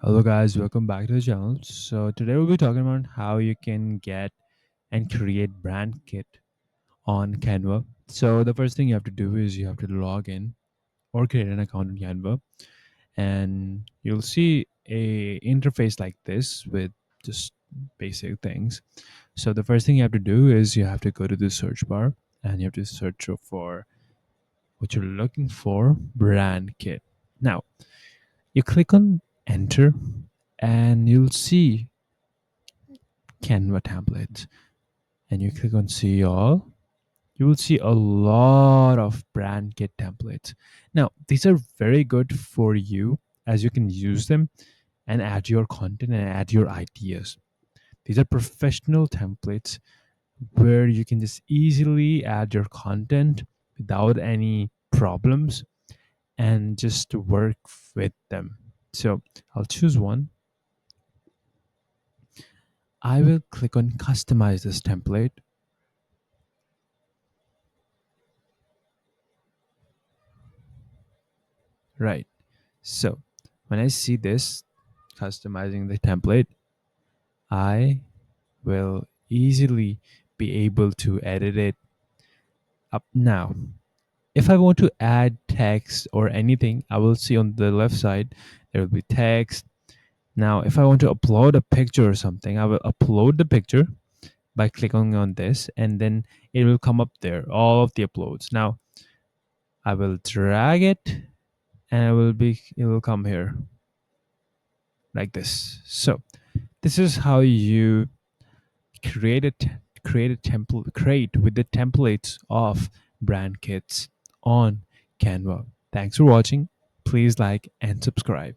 Hello, guys, welcome back to the channel. So, today we'll be talking about how you can get and create brand kit on Canva. So, the first thing you have to do is you have to log in or create an account on Canva, and you'll see a interface like this with just basic things. So, the first thing you have to do is you have to go to the search bar and you have to search for what you're looking for, brand kit. Now, you click on enter and you'll see Canva templates and you click on see all, you will see a lot of brand kit templates. Now, these are very good for you as you can use them and add your content and add your ideas. These are professional templates where you can just easily add your content without any problems and just work with them. So I'll choose one. I will click on customize this template. Right. So when I see this customizing the template, I will easily be able to edit it up now. If I want to add text or anything, I will see on the left side there will be text. Now, if I want to upload a picture or something, I will upload the picture by clicking on this, and then it will come up there, all of the uploads. Now, I will drag it, and it will come here like this. So, this is how you create a create with the templates of brand kits on Canva. Thanks for watching. Please like and subscribe.